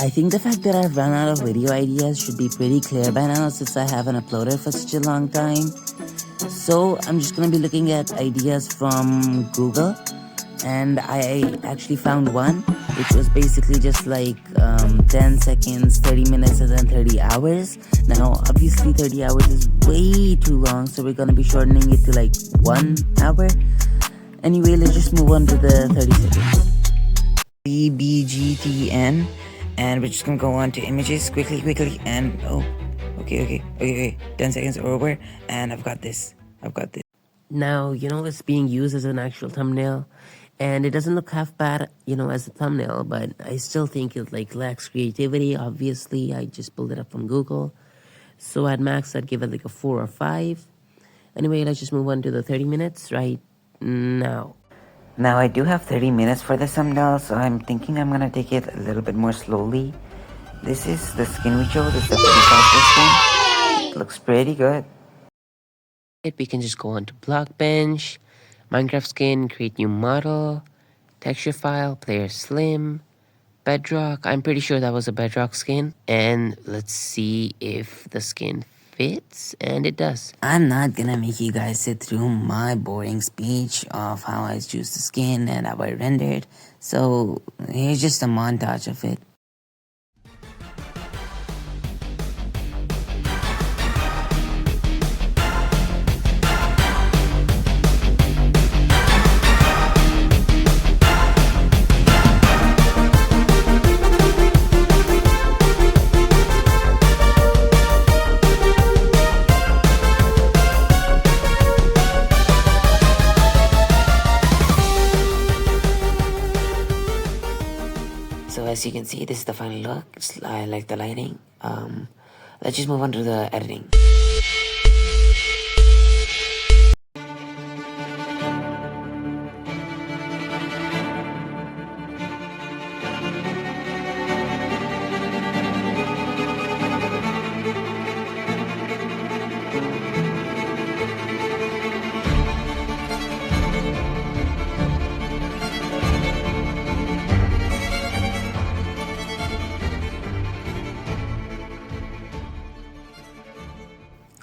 I think the fact that I've run out of video ideas should be pretty clear by now since I haven't uploaded for such a long time. So I'm just gonna be looking at ideas from Google, and I actually found one which was basically just like 10 seconds, 30 minutes, and then 30 hours. Now obviously 30 hours is way too long, so we're gonna be shortening it to like 1 hour. Anyway, let's just move on to the 30 seconds. BGTN, and we're just gonna go on to images quickly, and okay, 10 seconds are over, and I've got this. Now, it's being used as an actual thumbnail, and it doesn't look half bad, as a thumbnail, but I still think it lacks creativity. Obviously, I just pulled it up from Google, so at max I'd give it like a 4 or 5. Anyway, let's just move on to the 30 minutes right now. Now I do have 30 minutes for this thumbnail, so I'm thinking I'm gonna take it a little bit more slowly. This is the skin we chose. It's the skin. It looks pretty good. We can just go on to Blockbench, Minecraft skin, create new model, texture file, player slim, bedrock. I'm pretty sure that was a bedrock skin. And let's see if the skin fits, and it does. I'm not gonna make you guys sit through my boring speech of how I choose the skin and how I rendered. So here's just a montage of it. So as you can see, this is the final look. I like the lighting. Let's just move on to the editing.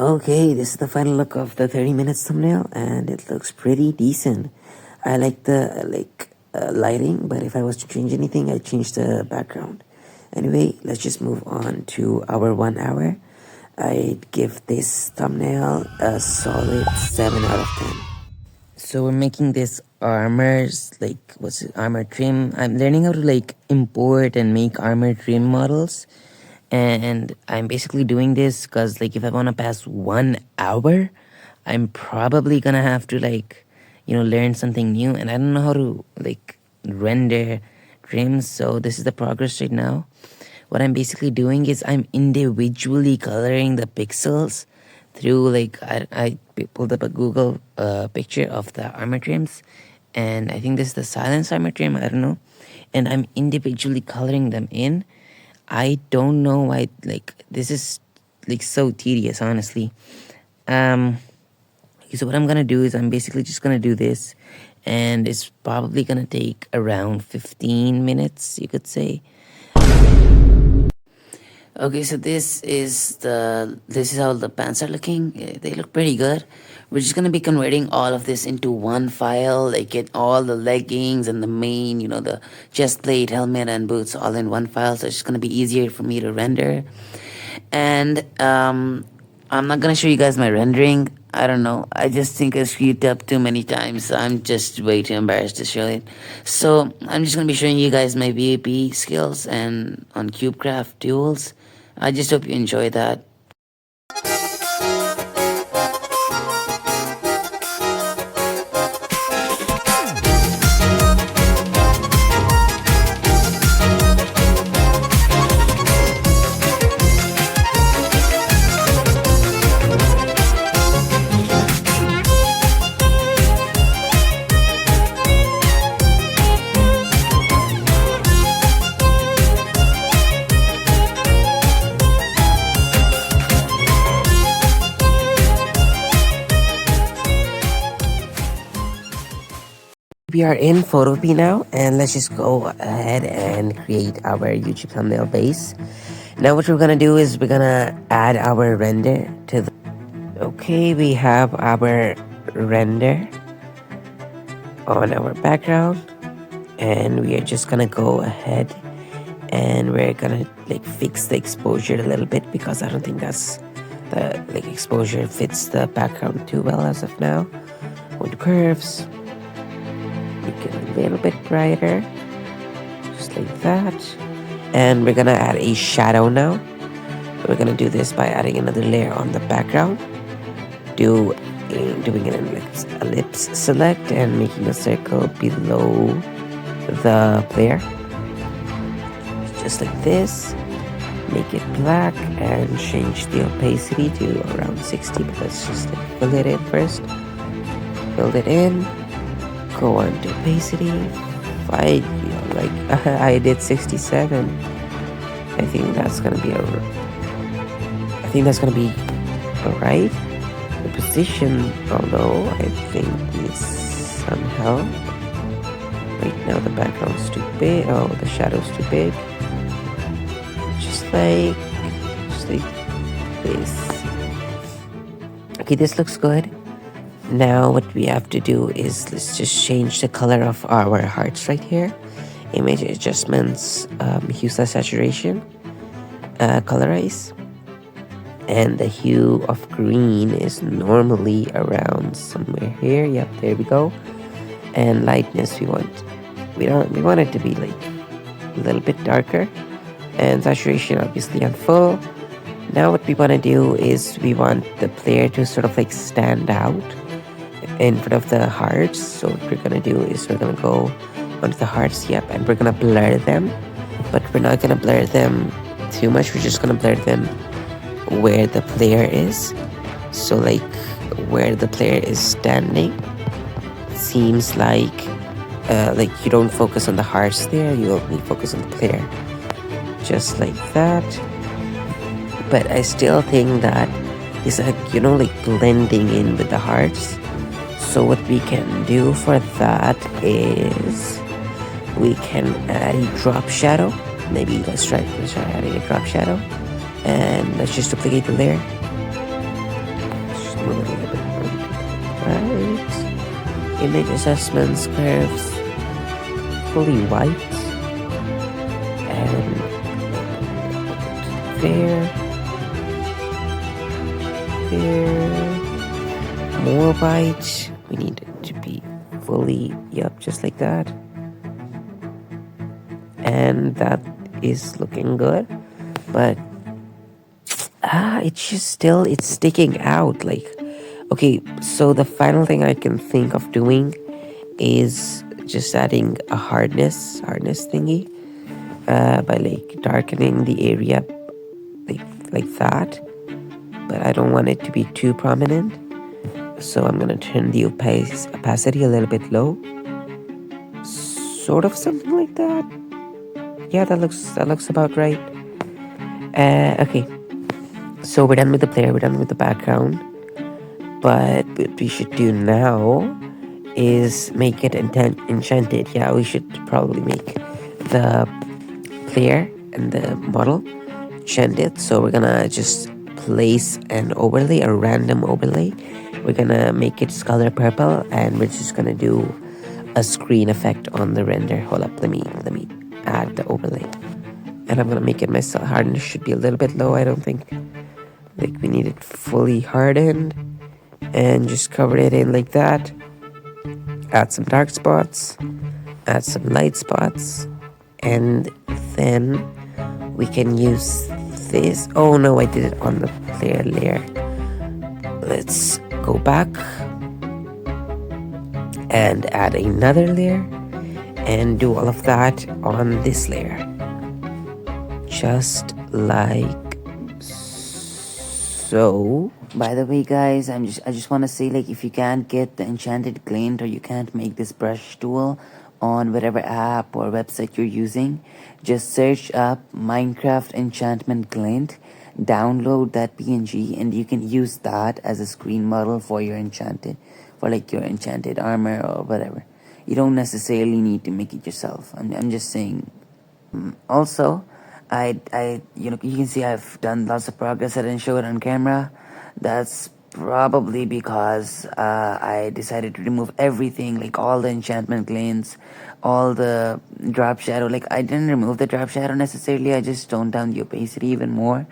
Okay, this is the final look of the 30 minutes thumbnail, and it looks pretty decent. I like the lighting, but if I was to change anything, I'd change the background. Anyway, let's just move on to our 1 hour. I'd give this thumbnail a solid 7 out of 10. So we're making this armors, armor trim. I'm learning how to import and make armor trim models. And I'm basically doing this because if I want to pass 1 hour, I'm probably gonna have to learn something new, and I don't know how to render trims. So this is the progress right now. What I'm basically doing is I'm individually coloring the pixels through I pulled up a Google picture of the armor trims, and I think this is the silence armor trim, I don't know, and I'm individually coloring them in. I don't know why, this is, so tedious, honestly. So what I'm gonna do is I'm basically just gonna do this, and it's probably gonna take around 15 minutes, you could say. Okay, so this is how the pants are looking. They look pretty good. We're just gonna be converting all of this into one file, get all the leggings and the main, the chest plate, helmet, and boots all in one file. So it's just gonna be easier for me to render. And I'm not gonna show you guys my rendering. I don't know. I just think I screwed up too many times. So I'm just way too embarrassed to show it. So I'm just gonna be showing you guys my VAP skills and on CubeCraft tools. I just hope you enjoy that. We are in Photopea now, and let's just go ahead and create our YouTube thumbnail base. Now what we're gonna do is we're gonna add our render to the... Okay, we have our render on our background, and we are just gonna go ahead and we're gonna like fix the exposure a little bit, because I don't think that's the like exposure fits the background too well as of now. Go to curves, make it a little bit brighter, just like that. And we're gonna add a shadow now. We're gonna do this by adding another layer on the background, doing an ellipse select and making a circle below the player, just like this. Make it black and change the opacity to around 60, but let's just like fill it in first. Fill it in, go on to opacity. I did 67. I think that's gonna be alright. The position, although I think needs some help. Right now the background's too big. Oh, the shadow's too big. Just like this. Okay, this looks good. Now what we have to do is let's just change the color of our hearts right here. Image adjustments, hue/saturation, colorize, and the hue of green is normally around somewhere here. Yep, there we go. And lightness, we want it to be like a little bit darker, and saturation obviously on full. Now what we want to do is we want the player to sort of like stand out in front of the hearts. So what we're gonna do is we're gonna go onto the hearts, yep, and we're gonna blur them, but we're not gonna blur them too much. We're just gonna blur them where the player is. So like where the player is standing, seems like you don't focus on the hearts there, you only focus on the player, just like that. But I still think that is like, like blending in with the hearts. So what we can do for that is we can add a drop shadow. Maybe let's try adding a drop shadow, and let's just duplicate the layer. Just move it a little bit right. Image assessments, curves, fully white, and there. More white. We need it to be fully, yep, just like that. And that is looking good, but it's sticking out. Like, okay, so the final thing I can think of doing is just adding a hardness thingy, by like darkening the area like that, but I don't want it to be too prominent, so I'm gonna turn the opacity a little bit low, sort of something like that. Yeah, that looks about right. Okay, so we're done with the player, we're done with the background, but what we should do now is make it enchanted. Yeah, we should probably make the player and the model enchanted. So we're gonna just place an overlay, a random overlay. We're gonna make its color purple, and we're just gonna do a screen effect on the render. Hold up, let me add the overlay, and I'm gonna make it myself. Hardness should be a little bit low. I don't think like we need it fully hardened, and just cover it in like that. Add some dark spots, add some light spots, and then we can use this. Oh no, I did it on the player layer. Let's go back and add another layer and do all of that on this layer, just like so. By the way, guys, I just want to say, like, if you can't get the enchanted glint, or you can't make this brush tool on whatever app or website you're using, just search up Minecraft enchantment glint, download that PNG, and you can use that as a screen model for your enchanted armor or whatever. You don't necessarily need to make it yourself. I'm just saying. Also, you can see I've done lots of progress. I didn't show it on camera. That's probably because I decided to remove everything, like all the enchantment glints, all the drop shadow. Like, I didn't remove the drop shadow necessarily, I just toned down the opacity even more,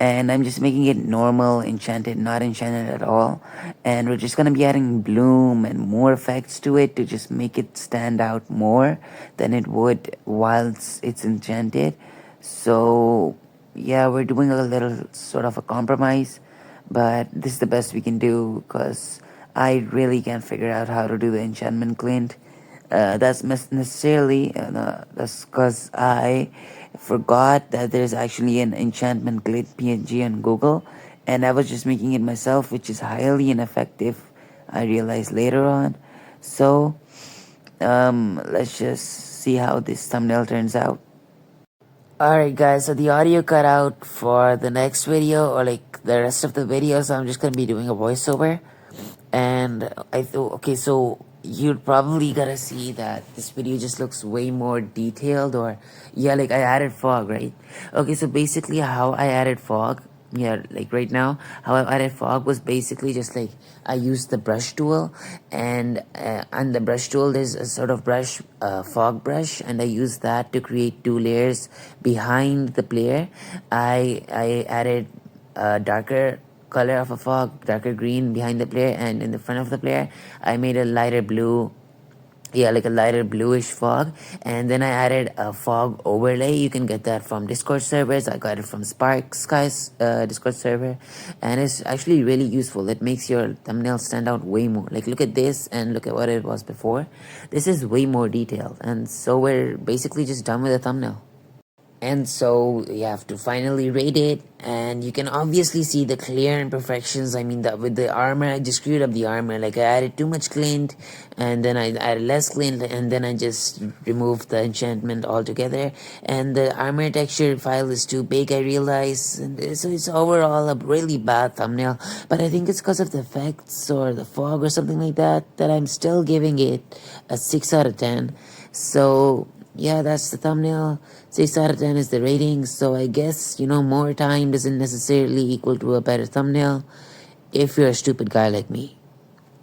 and I'm just making it normal enchanted, not enchanted at all. And we're just gonna be adding bloom and more effects to it to just make it stand out more than it would whilst it's enchanted. So yeah, we're doing a little sort of a compromise, but this is the best we can do because I really can't figure out how to do the enchantment glint. That's necessarily that's because I forgot that there's actually an enchantment glint PNG on Google, and I was just making it myself, which is highly ineffective, I realized later on. So let's just see how this thumbnail turns out. Alright guys, so the audio cut out for the next video, or like the rest of the video, so I'm just gonna be doing a voiceover. And I thought, okay, so you'd probably gotta see that this video just looks way more detailed, or yeah, like I added fog, right? Okay, so basically how I added fog, yeah, like right now, how I added fog was basically just like I used the brush tool, and on the brush tool there's a sort of brush, fog brush, and I used that to create two layers behind the player. I added a darker color of a fog, darker green behind the player, and in the front of the player I made a lighter blue, yeah, like a lighter bluish fog. And then I added a fog overlay. You can get that from Discord servers. I got it from Spark Sky's Discord server, and it's actually really useful. It makes your thumbnail stand out way more. Like, look at this and look at what it was before. This is way more detailed, and so we're basically just done with the thumbnail. And so you have to finally rate it, and you can obviously see the clear imperfections. I mean, that with the armor, I just screwed up the armor. Like, I added too much glint, and then I added less glint, and then I just removed the enchantment altogether. And the armor texture file is too big, I realized. And so it's overall a really bad thumbnail. But I think it's because of the effects or the fog or something like that I'm still giving it a 6 out of 10. So yeah, that's the thumbnail. 6 out of 10 is the rating. So I guess, more time doesn't necessarily equal to a better thumbnail if you're a stupid guy like me.